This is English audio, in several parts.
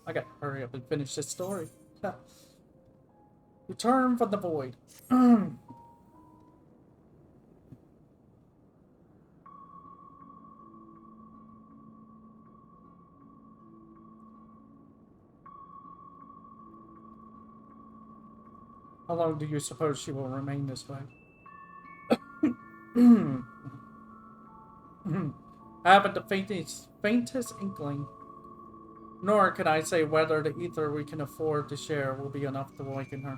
I gotta hurry up and finish this story. Return from the void. How long do you suppose she will remain this way? I haven't the faintest inkling. Nor can I say whether the ether we can afford to share will be enough to awaken her.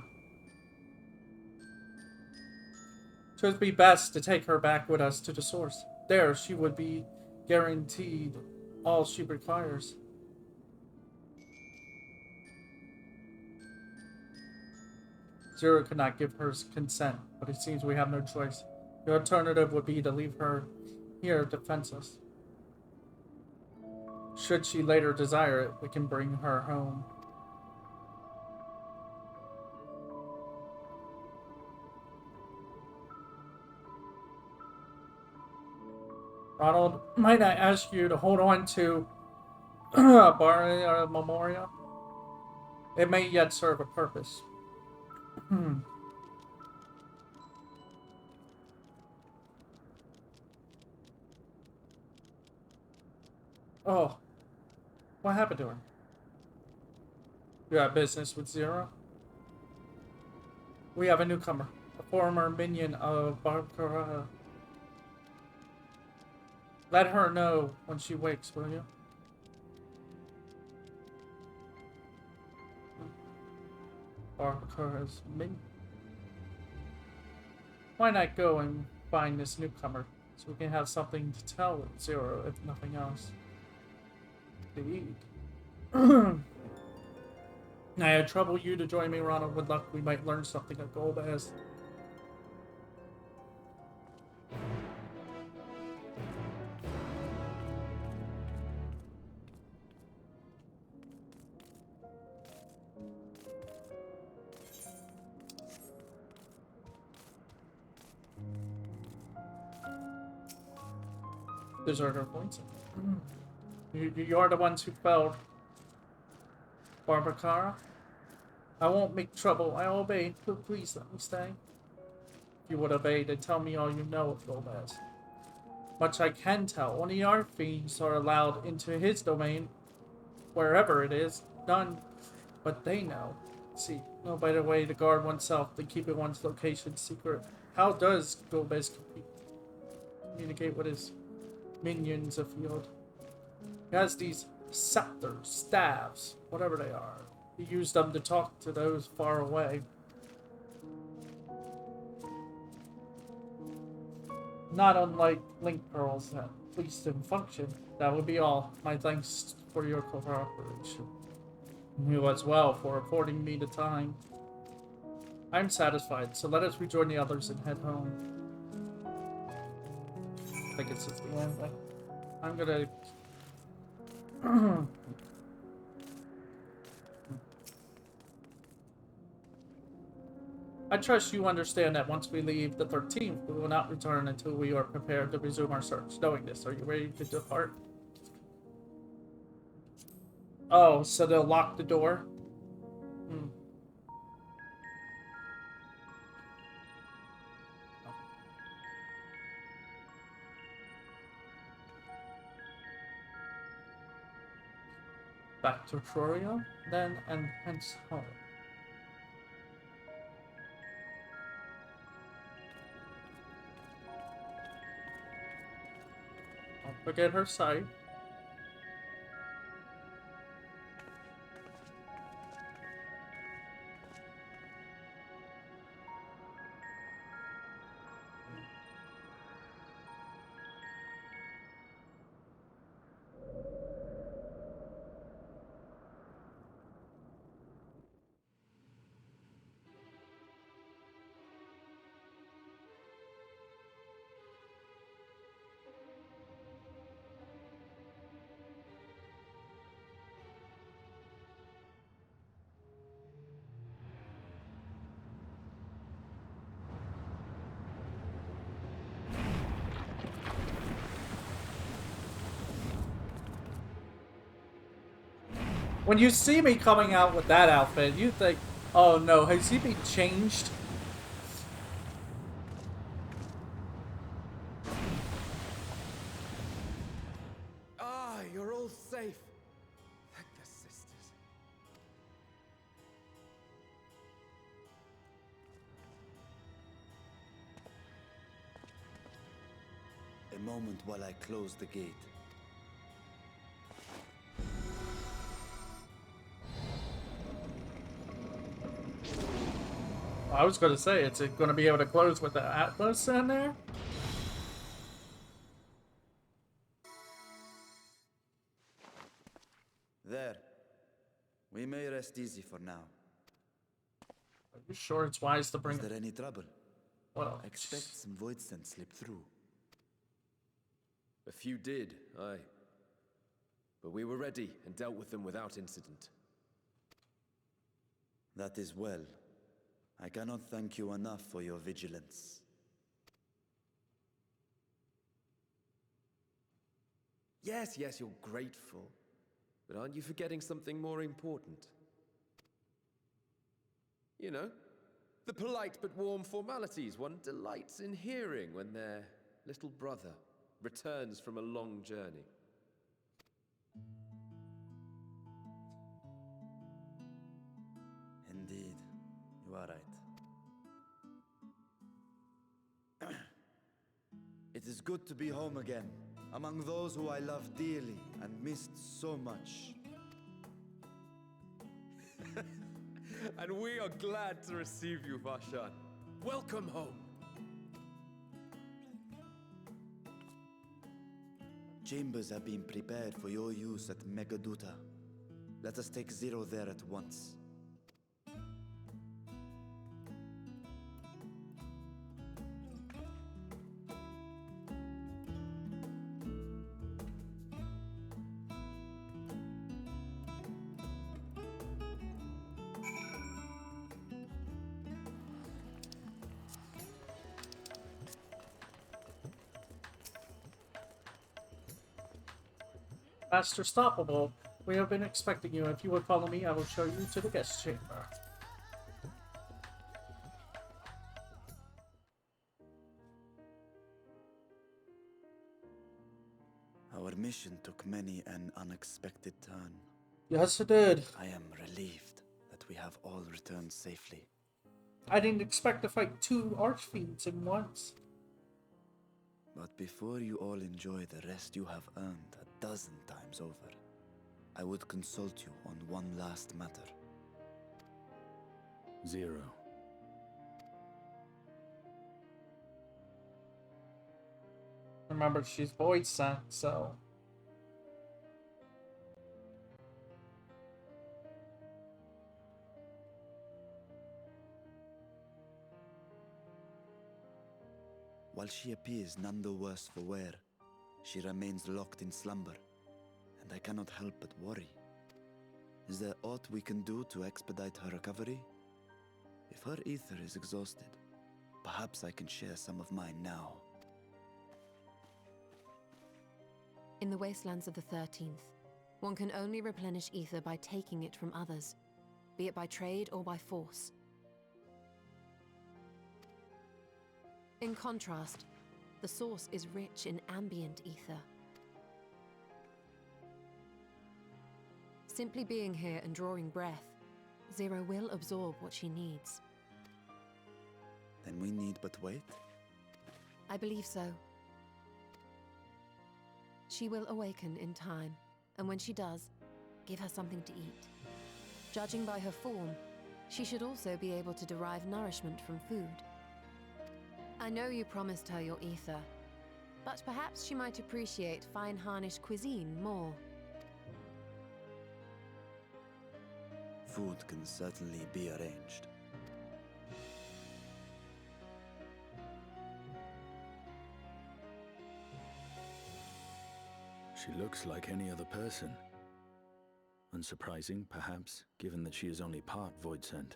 'Twould be best to take her back with us to the source. There she would be guaranteed all she requires. Zero could not give her consent, but it seems we have no choice. The alternative would be to leave her here defenseless. Should she later desire it, we can bring her home. Ronald, might I ask you to hold on to Barra Memoria? It may yet serve a purpose. Oh, what happened to her? You have business with Zero? We have a newcomer, a former minion of Barbara. Let her know when she wakes, will you? Barbara's minion. Why not go and find this newcomer so we can have something to tell Zero, if nothing else? Indeed. I had trouble you to join me, Ronald. With luck, we might learn something at Golbaz. Deserter points. You are the ones who felled Barbara. I won't make trouble. I obey. Please let me stay. If you would obey, then tell me all you know of Golbaz. Much I can tell. Only archfiends are allowed into his domain, wherever it is. None but they know. See, no better way to guard oneself than keeping one's location secret. How does Golbez communicate with his minions afield? He has these scepters, staves, whatever they are. He used them to talk to those far away. Not unlike link pearls, at least in function. That would be all. My thanks for your cooperation. You as well for affording me the time. I'm satisfied, so let us rejoin the others and head home. I think it's just the end. I'm gonna... I trust you understand that once we leave the 13th, we will not return until we are prepared to resume our search. Knowing this, are you ready to depart? Oh, so they'll lock the door? Back to Troria, then, and hence home. Don't forget her sight. When you see me coming out with that outfit, you think, oh no, has he been changed? Ah, you're all safe. Thank the sisters. A moment while I close the gate. I was going to say, is it going to be able to close with the Atlas in there? There. We may rest easy for now. Are you sure it's wise to bring Is there any trouble? Well, I expect some void scent slipped through. A few did, aye. But we were ready and dealt with them without incident. That is well. I cannot thank you enough for your vigilance. Yes, you're grateful. But aren't you forgetting something more important? You know, the polite but warm formalities one delights in hearing when their little brother returns from a long journey. Indeed, you are right. It is good to be home again, among those who I love dearly and missed so much. And we are glad to receive you, Vashan. Welcome home. Chambers have been prepared for your use at Megaduta. Let us take Zero there at once. Master Stoppable, we have been expecting you. If you would follow me, I will show you to the guest chamber. Our mission took many an unexpected turn. Yes, it did. I am relieved that we have all returned safely. I didn't expect to fight 2 archfiends at once. But before you all enjoy the rest you have earned 12 times over, I would consult you on one last matter. Zero. Remember, she's void sent, so... While she appears none the worse for wear, she remains locked in slumber, and I cannot help but worry. Is there aught we can do to expedite her recovery? If her ether is exhausted, perhaps I can share some of mine now. In the wastelands of the 13th, one can only replenish ether by taking it from others, be it by trade or by force. In contrast, the source is rich in ambient ether. Simply being here and drawing breath, Zero will absorb what she needs. Then we need but wait? I believe so. She will awaken in time, and when she does, give her something to eat. Judging by her form, she should also be able to derive nourishment from food. I know you promised her your ether, but perhaps she might appreciate fine Harnish cuisine more. Food can certainly be arranged. She looks like any other person. Unsurprising, perhaps, given that she is only part void sent.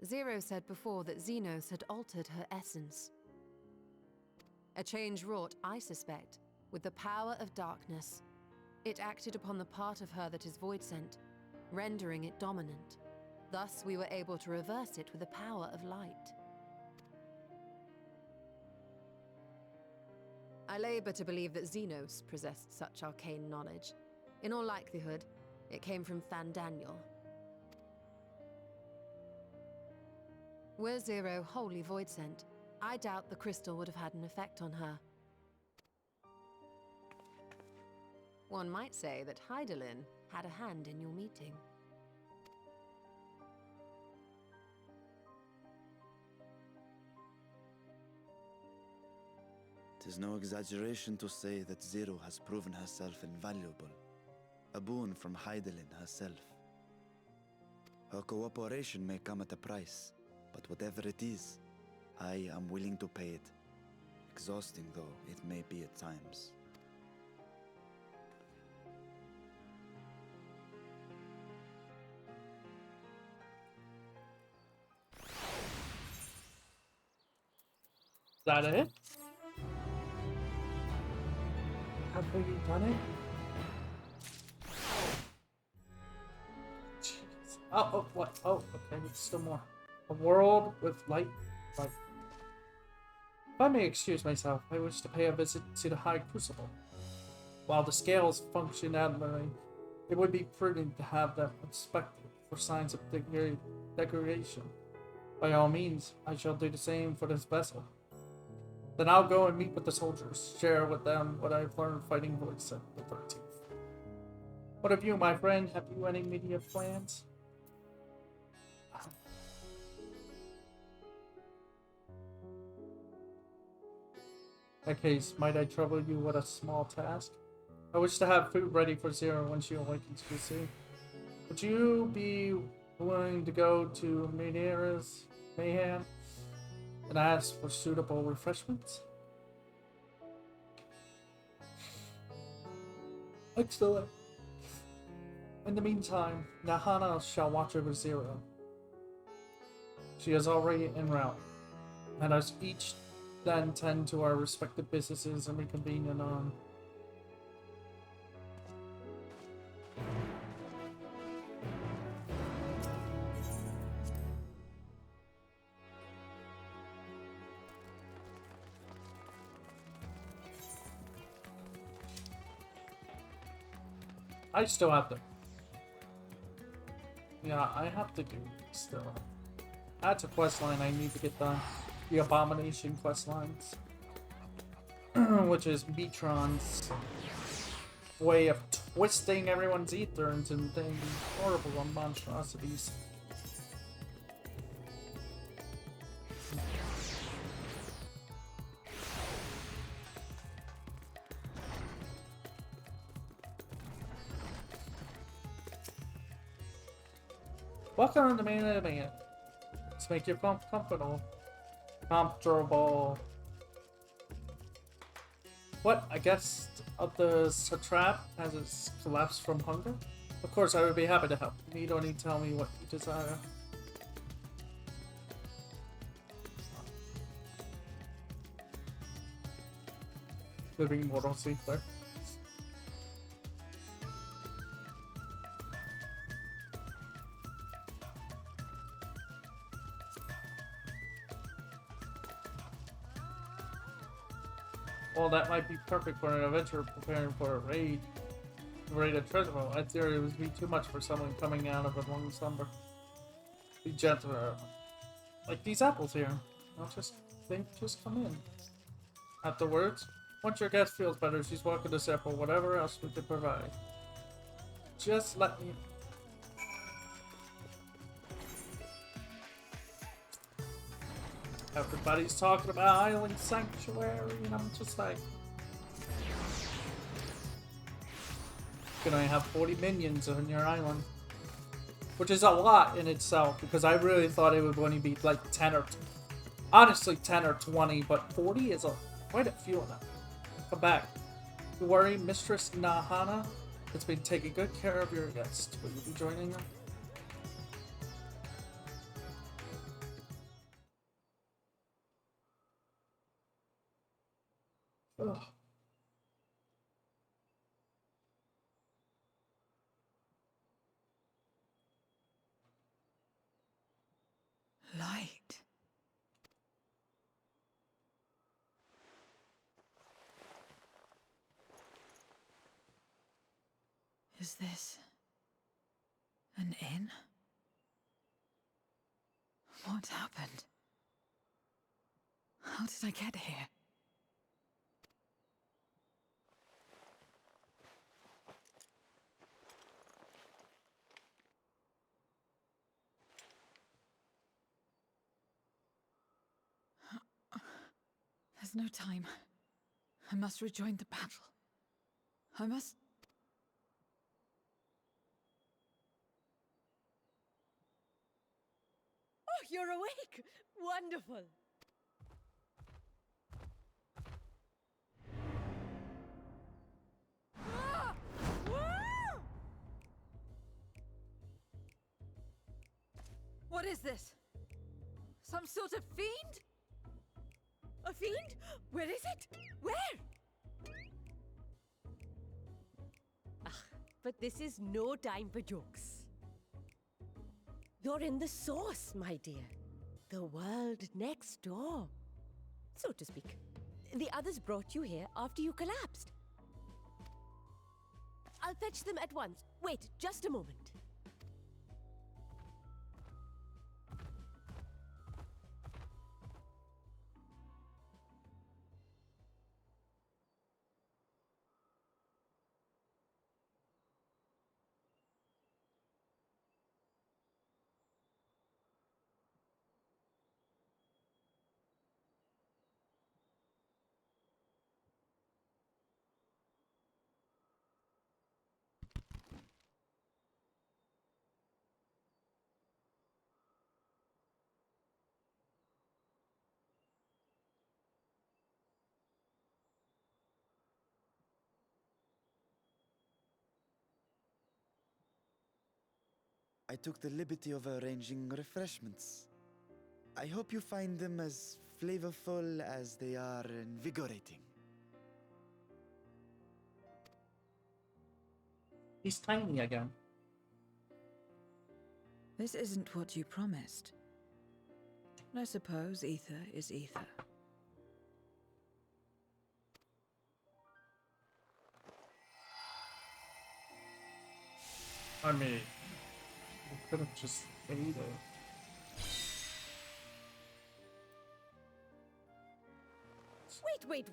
Zero said before that Xenos had altered her essence. A change wrought, I suspect, with the power of darkness. It acted upon the part of her that is void-sent, rendering it dominant. Thus, we were able to reverse it with the power of light. I labor to believe that Xenos possessed such arcane knowledge. In all likelihood, it came from Fandaniel. Were Zero wholly void-sent, I doubt the crystal would have had an effect on her. One might say that Hydaelyn had a hand in your meeting. 'Tis no exaggeration to say that Zero has proven herself invaluable. A boon from Hydaelyn herself. Her cooperation may come at a price, but whatever it is, I am willing to pay it. Exhausting though it may be at times. Is that it? Have you done it? Jeez. Oh, what? Oh, okay, there's still more. A world with light. If I may excuse myself, I wish to pay a visit to the High Crucible. While the scales function admirably, it would be prudent to have them inspected for signs of degradation. By all means, I shall do the same for this vessel. Then I'll go and meet with the soldiers, share with them what I've learned fighting Voice at the 13th. What of you, my friend? Have you any immediate plans? In that case, might I trouble you with a small task? I wish to have food ready for Zero when she awakens, you see. Would you be willing to go to Madeira's Mayhem and ask for suitable refreshments? Excellent. In the meantime, Nahana shall watch over Zero. She is already en route. Let us each then tend to our respective businesses and reconvene anon. I still have to. Yeah, I have to do still. That's a quest line I need to get done. The Abomination quest lines. Which is Metron's way of twisting everyone's ether into things horrible monstrosities. Welcome to the main event. Let's make you comfortable. What? I guess of the satrap has its collapsed from hunger? Of course, I would be happy to help. You need only tell me what you desire. Living mortal seeker. Well, that might be perfect for an adventure preparing for a raid. Raid a treasure vault. I fear it would be too much for someone coming out of a long slumber. Be gentler. Like these apples here. They just come in. Afterwards, once your guest feels better, she's welcome to sample whatever else we can provide. Just let me... Everybody's talking about Island Sanctuary, and I'm just like... You can only have 40 minions on your island. Which is a lot in itself, because I really thought it would only be like 10 or... Honestly, 10 or 20, but 40 is quite a few of them. Come back. Don't worry, Mistress Nahana has been taking good care of your guests. Will you be joining them? Ugh. Light. Is this an inn? What happened? How did I get here? There's no time. I must rejoin the battle. I must... Oh, you're awake! Wonderful! Ah! Ah! What is this? Some sort of fiend? A fiend? Where is it? Where? Ah, but this is no time for jokes. You're in the source, my dear. The world next door. So to speak. The others brought you here after you collapsed. I'll fetch them at once. Wait, just a moment. I took the liberty of arranging refreshments. I hope you find them as flavorful as they are invigorating. He's tiny again. This isn't what you promised. I suppose ether is ether. I mean, you could have just ate it.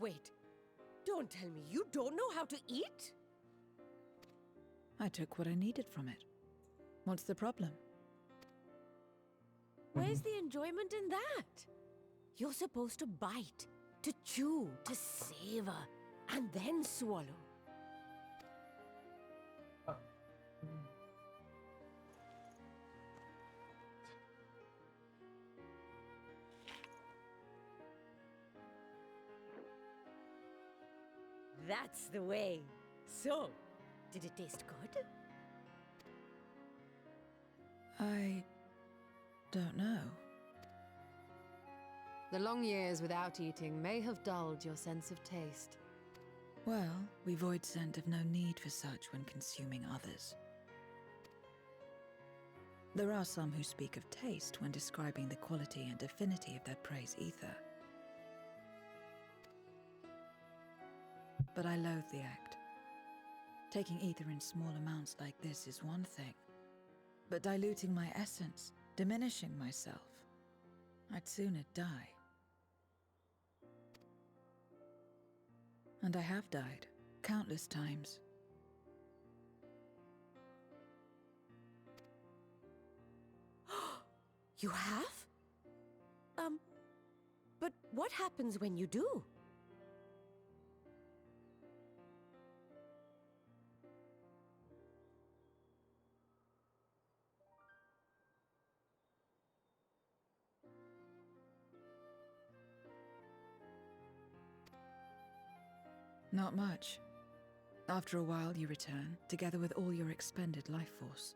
Wait. Don't tell me you don't know how to eat? I took what I needed from it. What's the problem? Where's the enjoyment in that? You're supposed to bite, to chew, to savor, and then swallow. That's the way. So, did it taste good? I don't know. The long years without eating may have dulled your sense of taste. Well, we void scent have no need for such when consuming others. There are some who speak of taste when describing the quality and affinity of their prey's ether. But I loathe the act. Taking ether in small amounts like this is one thing. But diluting my essence, diminishing myself, I'd sooner die. And I have died, countless times. You have? But what happens when you do? Not much. After a while, you return, together with all your expended life force.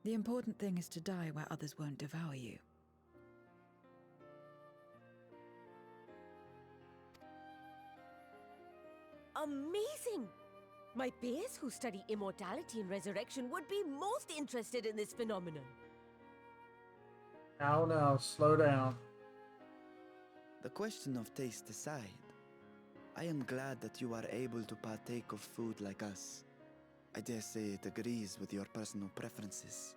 The important thing is to die where others won't devour you. Amazing! My peers who study immortality and resurrection would be most interested in this phenomenon. Now, slow down. The question of taste aside, I am glad that you are able to partake of food like us. I dare say it agrees with your personal preferences.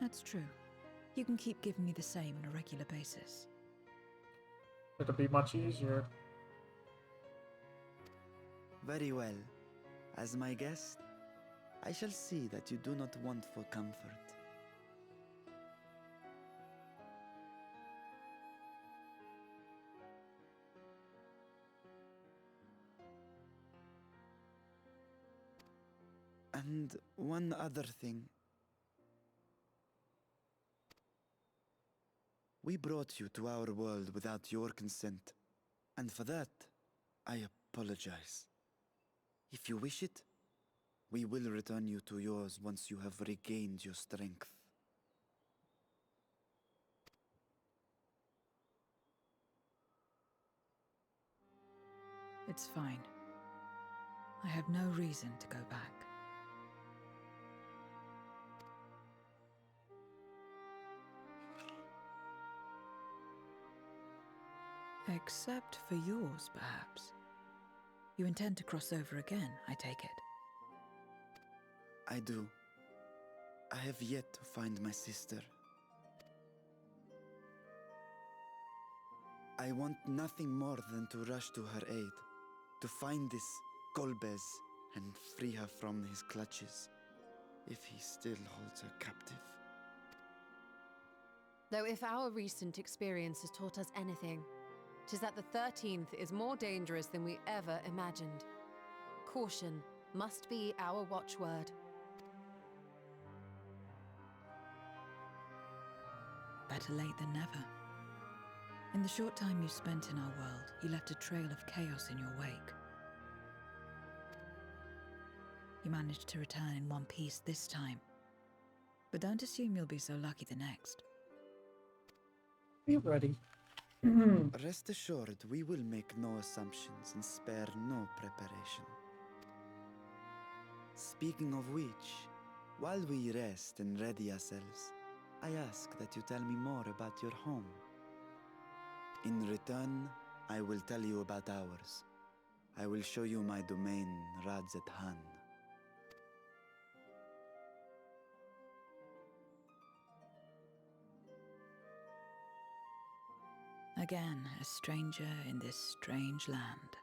That's true. You can keep giving me the same on a regular basis. It'll be much easier. Very well. As my guest, I shall see that you do not want for comfort. And one other thing. We brought you to our world without your consent, and for that, I apologize. If you wish it, we will return you to yours once you have regained your strength. It's fine. I have no reason to go back. Except for yours, perhaps. You intend to cross over again, I take it. I do. I have yet to find my sister. I want nothing more than to rush to her aid, to find this Golbez and free her from his clutches, if he still holds her captive. Though if our recent experience has taught us anything, 'tis that the 13th is more dangerous than we ever imagined. Caution must be our watchword. Better late than never. In the short time you spent in our world, you left a trail of chaos in your wake. You managed to return in one piece this time. But don't assume you'll be so lucky the next. Be ready. Rest assured, we will make no assumptions and spare no preparation. Speaking of which, while we rest and ready ourselves, I ask that you tell me more about your home. In return, I will tell you about ours. I will show you my domain, Radzet-Han. Again, a stranger in this strange land.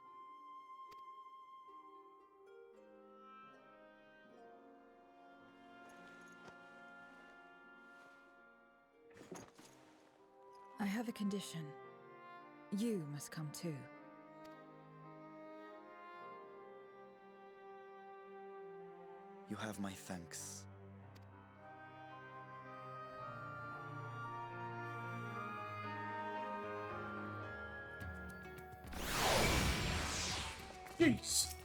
I have a condition. You must come too. You have my thanks. Jeez.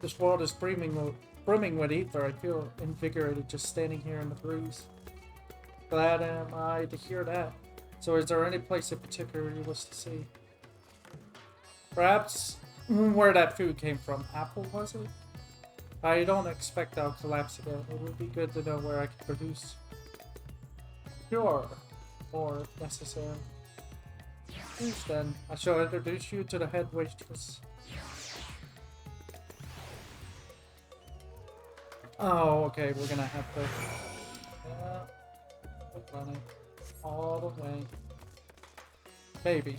This world is brimming with ether. I feel invigorated just standing here in the breeze. Glad am I to hear that. So is there any place in particular you wish to see? Perhaps where that food came from. Apple, was it? I don't expect I'll collapse again. It would be good to know where I can produce pure, or if necessary. Please then, I shall introduce you to the head waitress. Oh, okay, we're gonna have to... Yeah, running all the way. Maybe.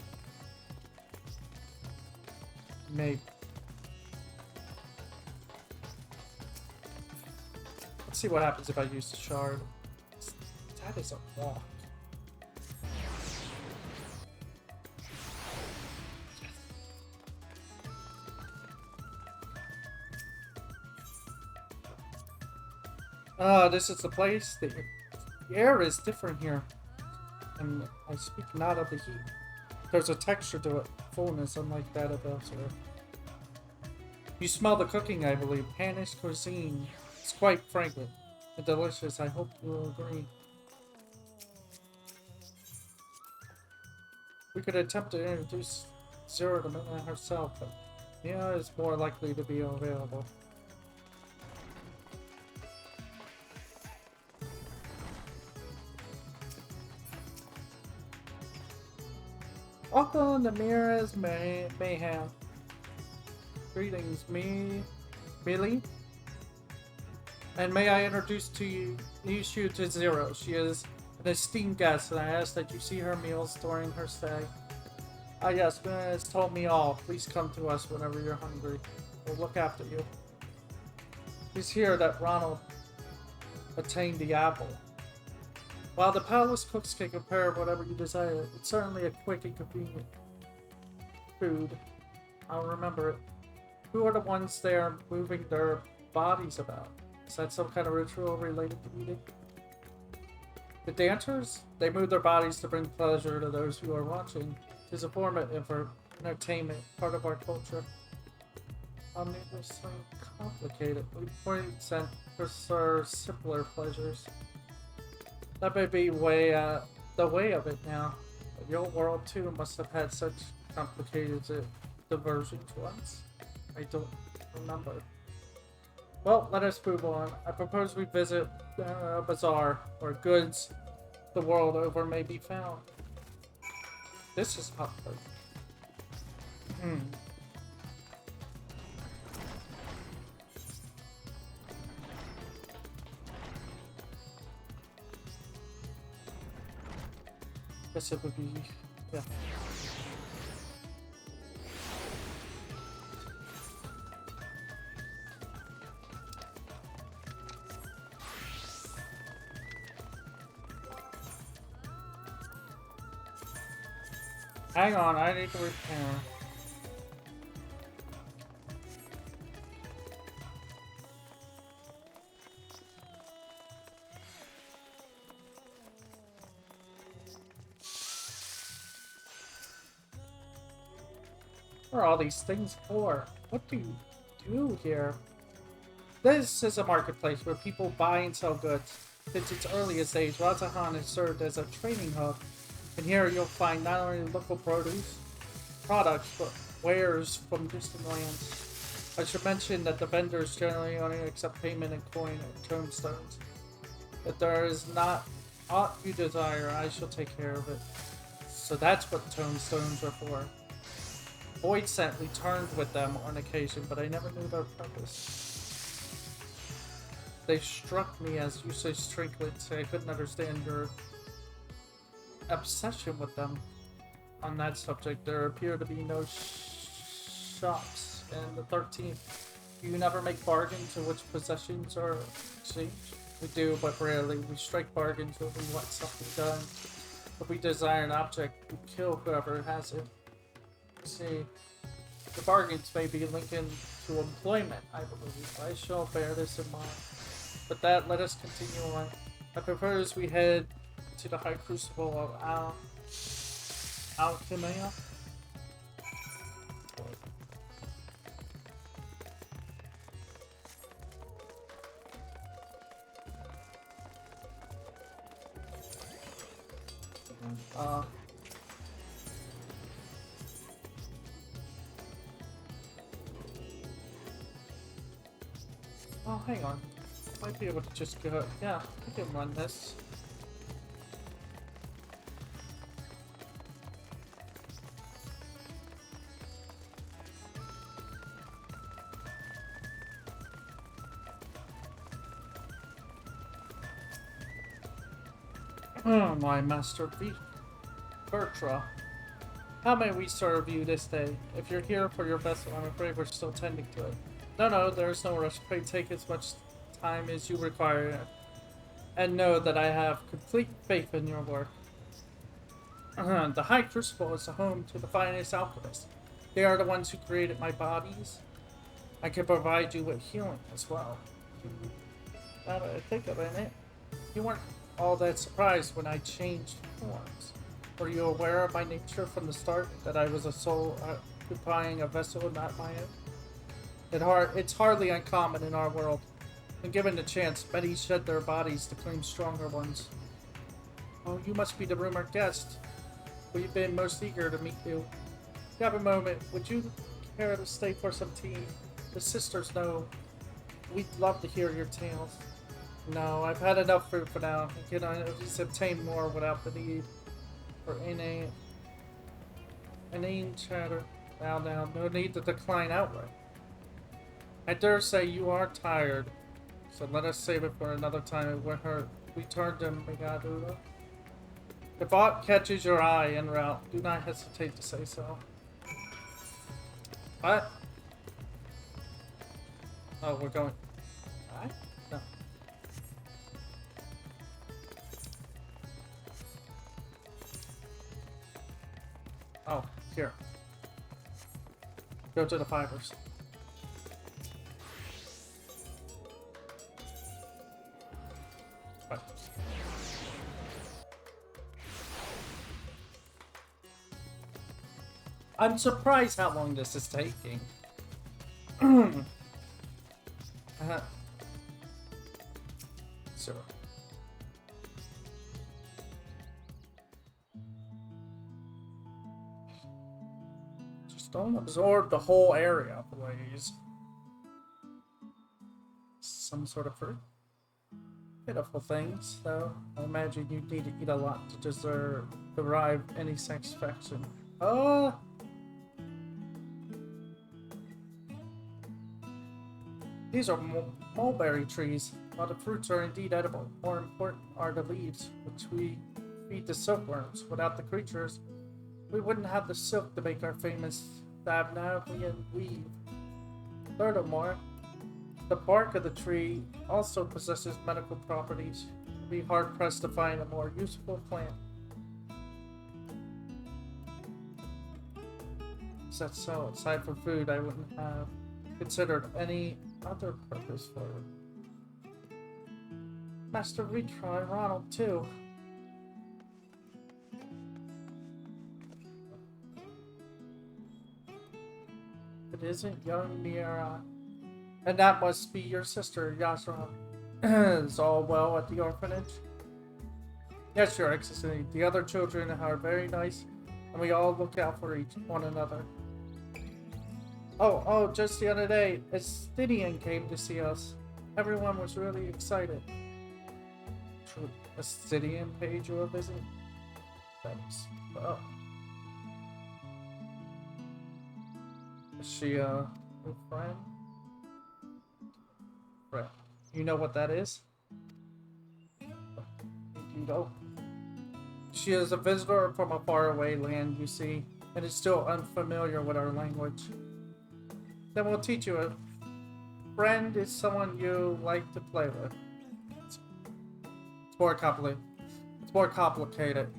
Maybe. Let's see what happens if I use the shard. That is a walk. This is the place. The air is different here. And I speak not of the heat. There's a texture to it, fullness, unlike that of elsewhere. You smell the cooking, I believe. Spanish cuisine. It's quite fragrant and delicious. I hope you will agree. We could attempt to introduce Zero to Mina herself, but Mia is more likely to be available. Welcome to Mira's Mayhem. Greetings, Millie. And may I introduce you to Zero. She is an esteemed guest, and I ask that you see her meals during her stay. Ah yes, Mina has told me all. Please come to us whenever you're hungry. We'll look after you. Please hear that Ronald attained the apple. While the palace cooks can prepare whatever you desire, it's certainly a quick and convenient food. I'll remember it. Who are the ones there moving their bodies about? Is that some kind of ritual related to eating? The dancers? They move their bodies to bring pleasure to those who are watching. It is a form of entertainment, part of our culture. Omnivously complicated. We points and prefer simpler pleasures. That may be the way of it now. But your world too must have had such complicated diversions once. I don't remember. Well, let us move on. I propose we visit a bazaar where goods the world over may be found. This is hot. Guess it would be, yeah. Hang on, I need to repair. What are all these things for? What do you do here? This is a marketplace where people buy and sell goods. Since its earliest days, Razahan has served as a trading hub. And here you'll find not only local products, but wares from distant lands. I should mention that the vendors generally only accept payment in coin and tombstones. If there is not aught you desire, I shall take care of it. So that's what tombstones are for. Void Scent returned with them on occasion, but I never knew their purpose. They struck me as useless trinkets. I couldn't understand your obsession with them. On that subject, there appear to be no shops in the 13th. Do you never make bargains in which possessions are exchanged? We do, but rarely. We strike bargains when we want something done. If we desire an object, we kill whoever has it. See, the bargains may be linked to employment, I believe. I shall bear this in mind. With that, let us continue on. I propose we head to the High Crucible of Alchemia. Oh, hang on. Might be able to just go. Yeah, we can run this. Oh, my master Bertra. How may we serve you this day? If you're here for your vessel, I'm afraid we're still tending to it. No, there's no rush. Pray take as much time as you require, and know that I have complete faith in your work. The High Crucible is the home to the finest alchemists. They are the ones who created my bodies. I can provide you with healing as well. Now that I think of it, you weren't all that surprised when I changed forms. Were you aware of my nature from the start, that I was a soul occupying a vessel not my own? It's hardly uncommon in our world. And given the chance, many shed their bodies to claim stronger ones. Oh, you must be the rumored guest. We've been most eager to meet you. If you have a moment, would you care to stay for some tea? The sisters know we'd love to hear your tales. No, I've had enough food for now. I can at least obtain more without the need for inane chatter. Now, no need to decline outright. I dare say you are tired, so let us save it for another time when we turn to Megadula. If aught catches your eye en route, do not hesitate to say so. What? Oh, we're going. What? No. Oh, here. Go to the fibers. Right. I'm surprised how long this is taking. So. Just don't absorb the whole area, please. Some sort of fruit. Pitiful things, though. I imagine you need to eat a lot to derive any satisfaction. These are mulberry trees. While the fruits are indeed edible, more important are the leaves, which we feed to silkworms. Without the creatures, we wouldn't have the silk to make our famous Thavnavian weave. Furthermore, the bark of the tree also possesses medical properties. You'd be hard-pressed to find a more useful plant. Is that so? Aside from food, I wouldn't have considered any other purpose for it. Master Retry, Ronald, too. It isn't young Mira. And that must be your sister, Yasra. Is all well at the orphanage? Yes, Your Excellency. The other children are very nice, and we all look out for one another. Oh, just the other day, a Stydian came to see us. Everyone was really excited. A Stydian paid you a visit? Thanks. Oh. Is she a friend? Right. You know what that is? You know. She is a visitor from a faraway land, you see, and is still unfamiliar with our language. Then we'll teach you. A friend is someone you like to play with. It's more complicated. It's more complicated.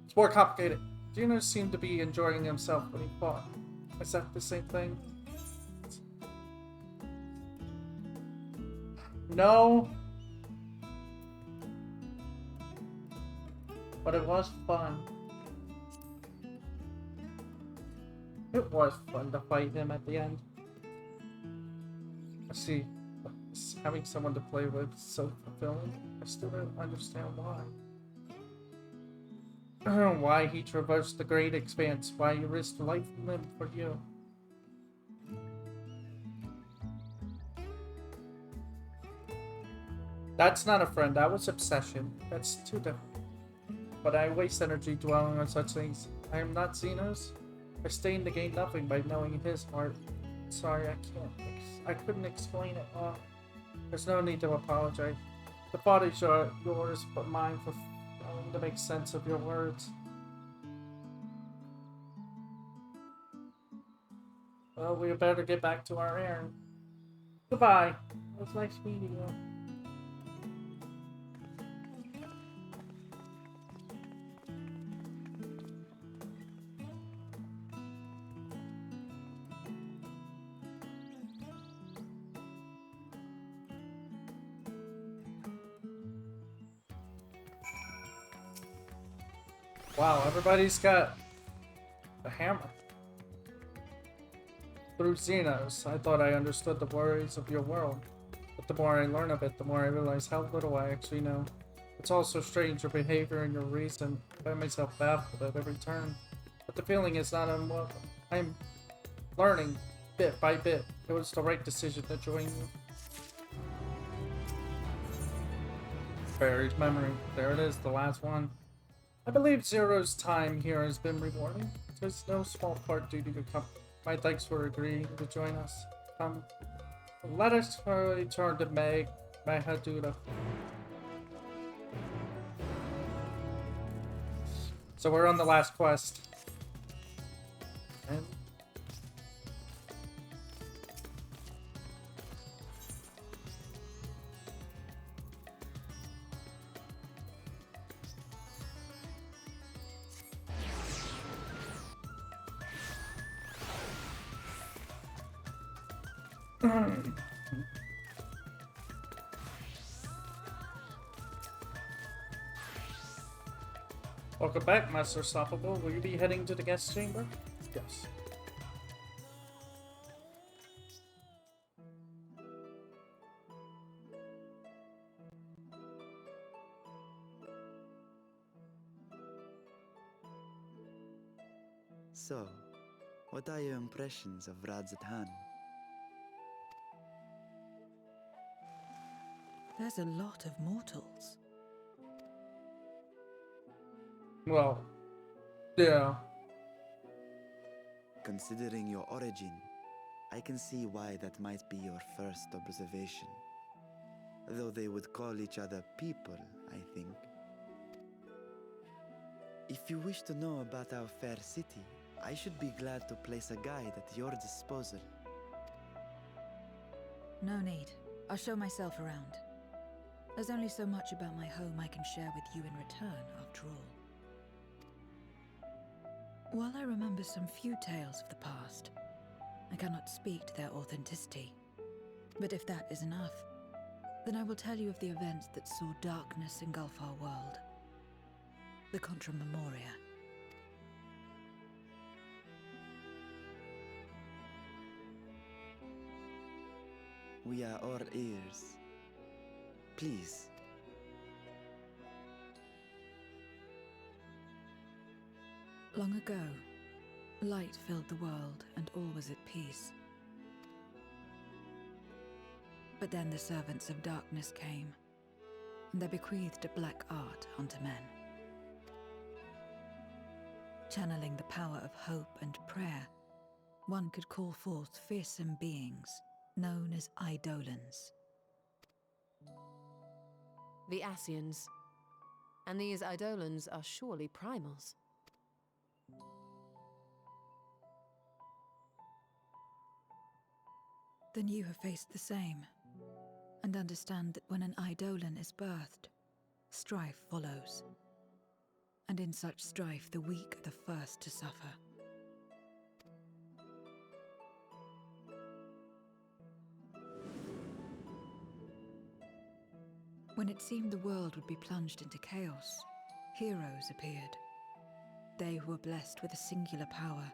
It's more complicated. Gino seemed to be enjoying himself when he fought. Is that the same thing? No. But it was fun. It was fun to fight him at the end. I see. Having someone to play with is so fulfilling. I still don't understand why. Why he traversed the great expanse. Why he risked life and limb for you. That's not a friend. That was obsession. That's too different. But I waste energy dwelling on such things. I am not Xenos. I stand to gain nothing by knowing his heart. Sorry, I couldn't explain it all. There's no need to apologize. The fault is yours, but mine for failing to make sense of your words. Well, we better get back to our errand. Goodbye. It was nice meeting you. Wow, everybody's got A hammer. Through Xenos, I thought I understood the worries of your world. But the more I learn of it, the more I realize how little I actually know. It's all so strange, your behavior and your reason. I find myself baffled at every turn. But the feeling is not unwelcome. I'm learning, bit by bit. It was the right decision to join you. Buried memory. There it is, the last one. I believe Zero's time here has been rewarding. There's no small part due to your company. My thanks for agreeing to join us. Let us return to Mahadura. So we're on the last quest. And welcome back, Master Stoppable. Will you be heading to the guest chamber? Yes. So, what are your impressions of Radzatan? There's a lot of mortals. Well, yeah. Considering your origin, I can see why that might be your first observation. Though they would call each other people, I think. If you wish to know about our fair city, I should be glad to place a guide at your disposal. No need. I'll show myself around. There's only so much about my home I can share with you in return, after all. While I remember some few tales of the past, I cannot speak to their authenticity. But if that is enough, then I will tell you of the events that saw darkness engulf our world. The Contra Memoria. We are all ears. Please. Long ago, light filled the world and all was at peace. But then the servants of darkness came, and they bequeathed a black art unto men. Channeling the power of hope and prayer, one could call forth fearsome beings known as Eidolons. The Ascians. And these Eidolons are surely primals. Then you have faced the same, and understand that when an Eidolon is birthed, strife follows. And in such strife, the weak are the first to suffer. When it seemed the world would be plunged into chaos, heroes appeared. They who were blessed with a singular power.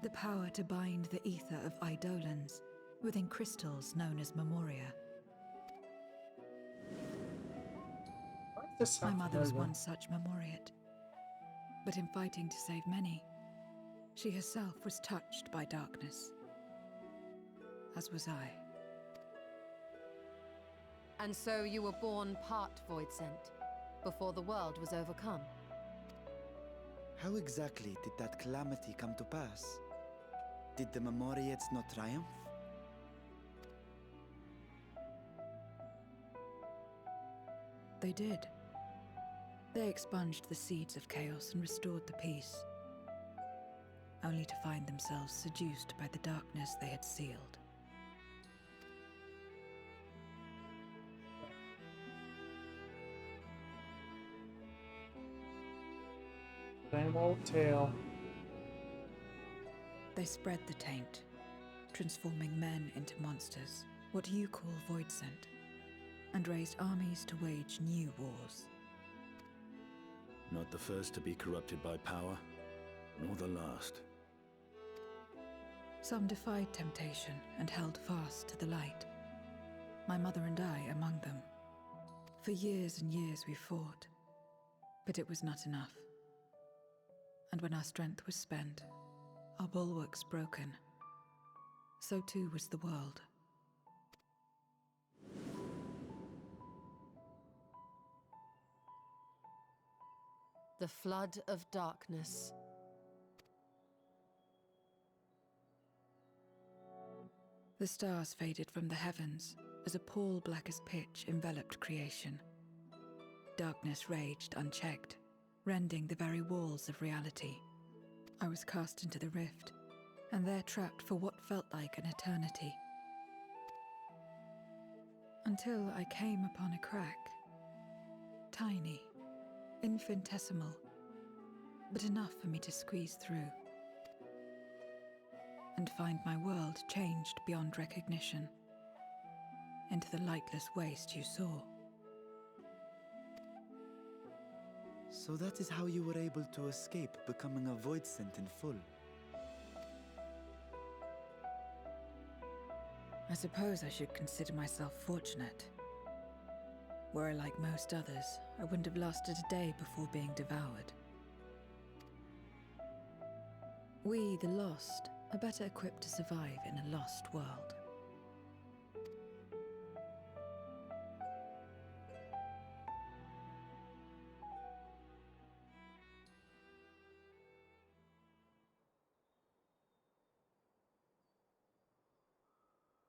The power to bind the ether of Eidolons within crystals known as Memoria. My mother was one such Memoriate. But in fighting to save many, she herself was touched by darkness. As was I. And so you were born part Void Sent, before the world was overcome. How exactly did that calamity come to pass? Did the Memoriates not triumph? They did. They expunged the seeds of chaos and restored the peace, only to find themselves seduced by the darkness they had sealed. Same old tale. They spread the taint, transforming men into monsters, what you call Void Sent, and raised armies to wage new wars. Not the first to be corrupted by power. nor the last. Some defied temptation and held fast to the light. My mother and I among them. For years and years we fought, but it was not enough. And when our strength was spent, our bulwarks broken, so too was the world. The flood of darkness. The stars faded from the heavens as a pall black as pitch enveloped creation. Darkness raged unchecked, rending the very walls of reality. I was cast into the rift, and there trapped for what felt like an eternity. Until I came upon a crack. Tiny, infinitesimal, but enough for me to squeeze through. And find my world changed beyond recognition, into the lightless waste you saw. So that is how you were able to escape becoming a void scent in full. I suppose I should consider myself fortunate. Were I like most others, I wouldn't have lasted a day before being devoured. We, the lost, are better equipped to survive in a lost world.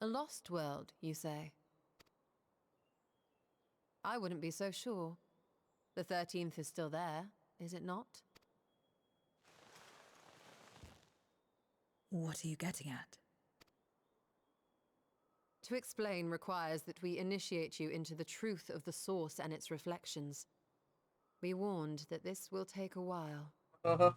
A lost world, you say? I wouldn't be so sure. The 13th is still there, is it not? What are you getting at? To explain requires that we initiate you into the truth of the source and its reflections. Be warned that this will take a while. Uh-huh.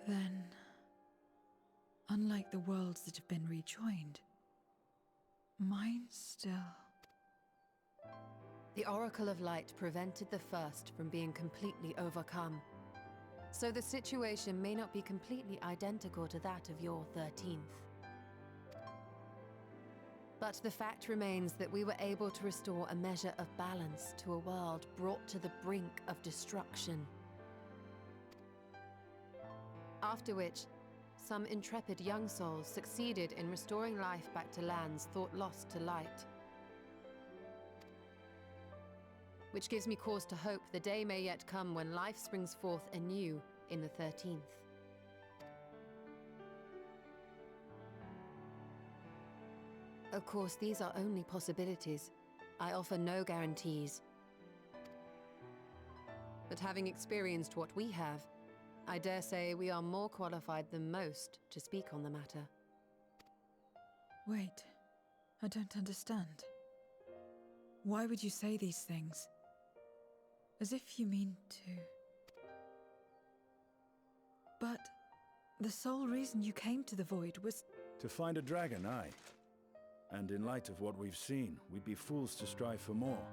Then, unlike the worlds that have been rejoined, mine still... The Oracle of Light prevented the first from being completely overcome. So the situation may not be completely identical to that of your 13th. But the fact remains that we were able to restore a measure of balance to a world brought to the brink of destruction. After which, some intrepid young souls succeeded in restoring life back to lands thought lost to light. Which gives me cause to hope the day may yet come when life springs forth anew in the 13th. Of course, these are only possibilities. I offer no guarantees. But having experienced what we have, I dare say we are more qualified than most to speak on the matter. Wait, I don't understand. Why would you say these things? As if you mean to... But the sole reason you came to the Void was... To find a dragon, aye. And in light of what we've seen, we'd be fools to strive for more.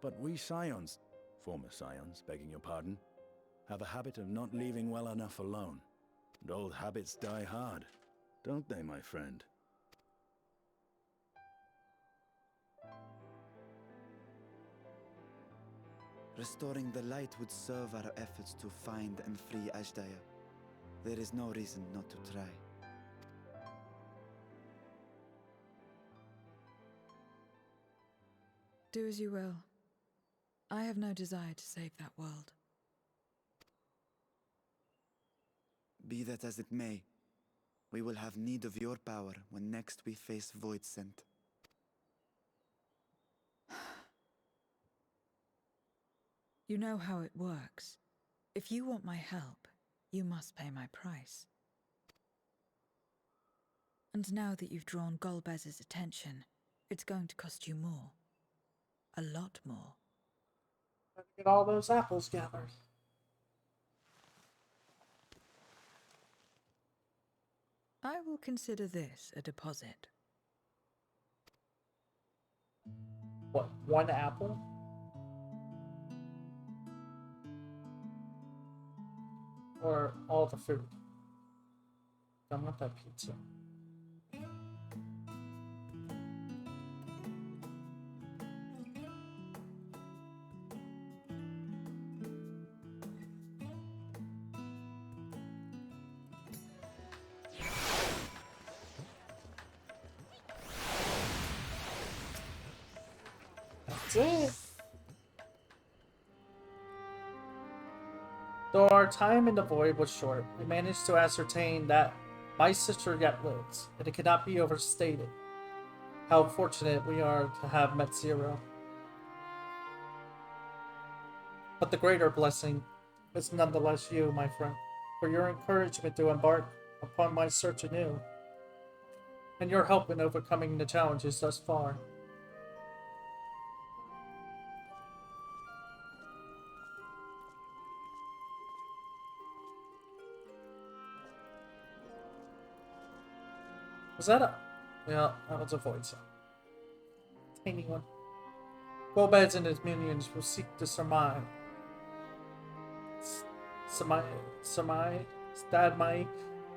But we Scions, former Scions, begging your pardon, have a habit of not leaving well enough alone. And old habits die hard, don't they, my friend? Restoring the light would serve our efforts to find and free Ashdaya. There is no reason not to try. Do as you will. I have no desire to save that world. Be that as it may, we will have need of your power when next we face Void Scent. You know how it works. If you want my help, you must pay my price. And now that you've drawn Golbez's attention, it's going to cost you more. A lot more. Gotta get all those apples gathered. I will consider this a deposit. What, one apple? Or all the food? I want that pizza. That's it. Though our time in the void was short, we managed to ascertain that my sister yet lives, and it cannot be overstated how fortunate we are to have met Zero. But the greater blessing is nonetheless you, my friend, for your encouragement to embark upon my search anew, and your help in overcoming the challenges thus far. Was that a... Yeah, that was a void sound. Tiny one. Golbez and his minions will seek to surmise...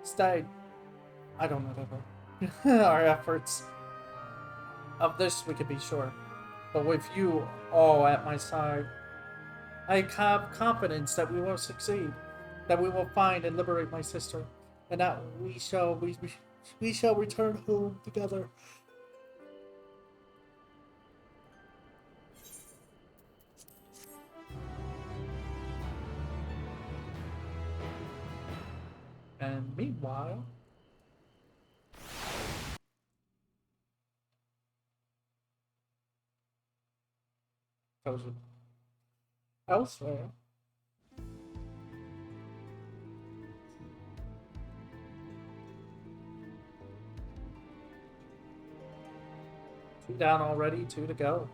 Stag... I don't know. Our efforts. Of this we can be sure. But with you all at my side, I have confidence that we will succeed. That we will find and liberate my sister. And that we shall return home together. And meanwhile, elsewhere, two down already, two to go.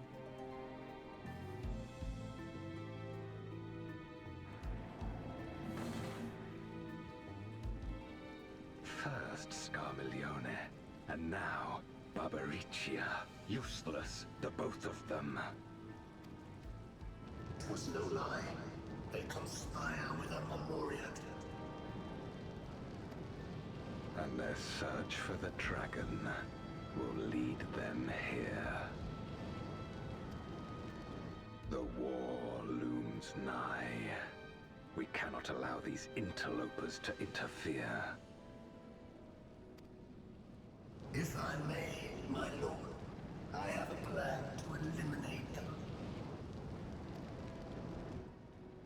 First Scarmiglione, and now Barbariccia. Useless, the both of them. It was no lie. They conspire with a Memoriat. And their search for the dragon will lead them here. The war looms nigh. We cannot allow these interlopers to interfere. If I may, my lord, I have a plan to eliminate them.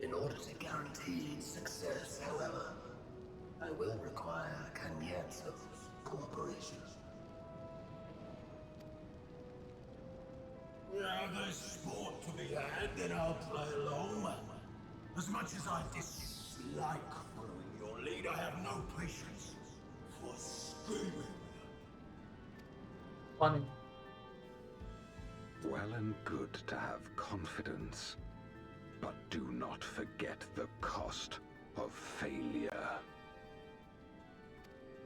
In order to guarantee success, however, I will require Cagnazzo's cooperation. Now there's sport to be had, then I'll play along. As much as I dislike following your lead, I have no patience for screaming. Funny. Well and good to have confidence, but do not forget the cost of failure.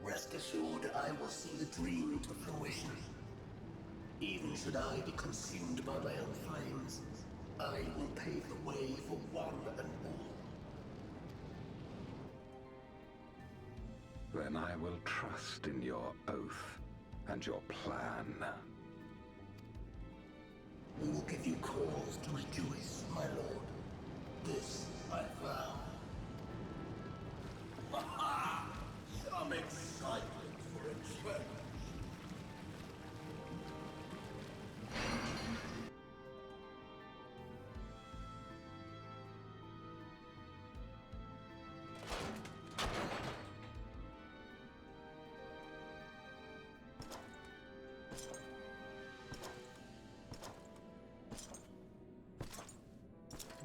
Rest assured, I will see the dream to fruition. Even should I be consumed by my own flames, I will pave the way for one and all. Then I will trust in your oath and your plan. We will give you cause to rejoice, my lord. This I vow. Ha-ha! Some excitement for a church.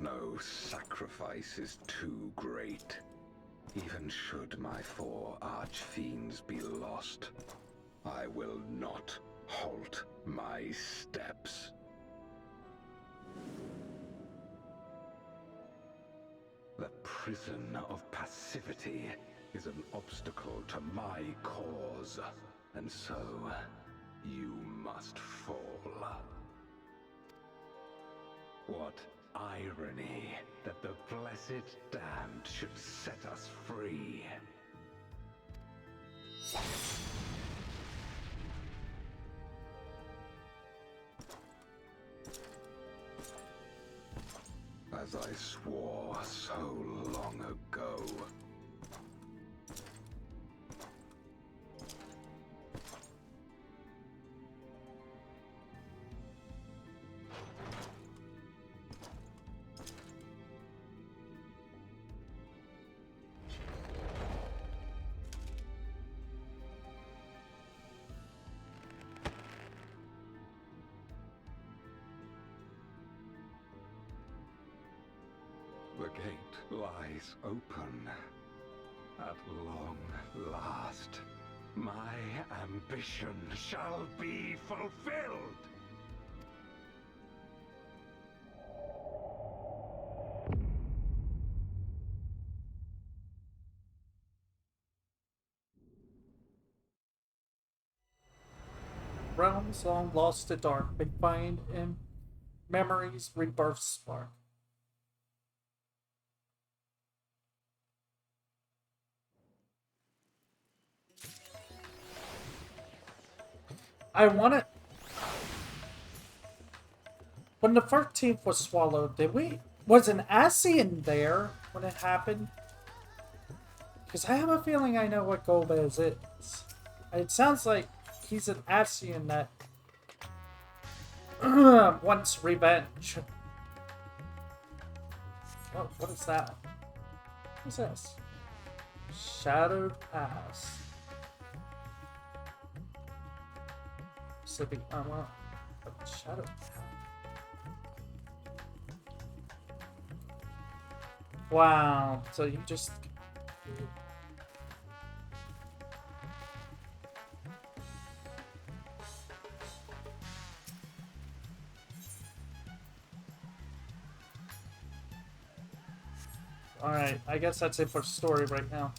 No sacrifice is too great. Even should my 4 archfiends be lost, I will not halt my steps. The prison of passivity is an obstacle to my cause, and so you must fall. What irony that the blessed damned should set us free. As I swore so long ago. The gate lies open. At long last, my ambition shall be fulfilled! Realms long lost to dark, but find in memories rebirth spark. I want it. When the 13th was swallowed, was an Ascian there when it happened? Because I have a feeling I know what Golbez is. It sounds like he's an Ascian that wants revenge. Oh, what is that? What's this? Shadowed Pass. Pacific armor of the Shadow Pass. Wow, so you just... Alright, I guess that's it for story right now.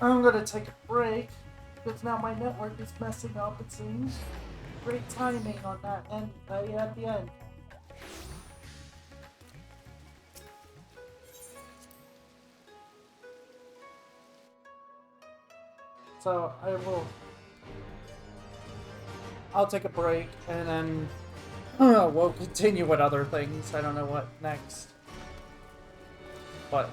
I'm gonna take a break, because now my network is messing up, it seems. Great timing on that end, at the end. So, I'll take a break, and then we'll continue with other things. I don't know what next. But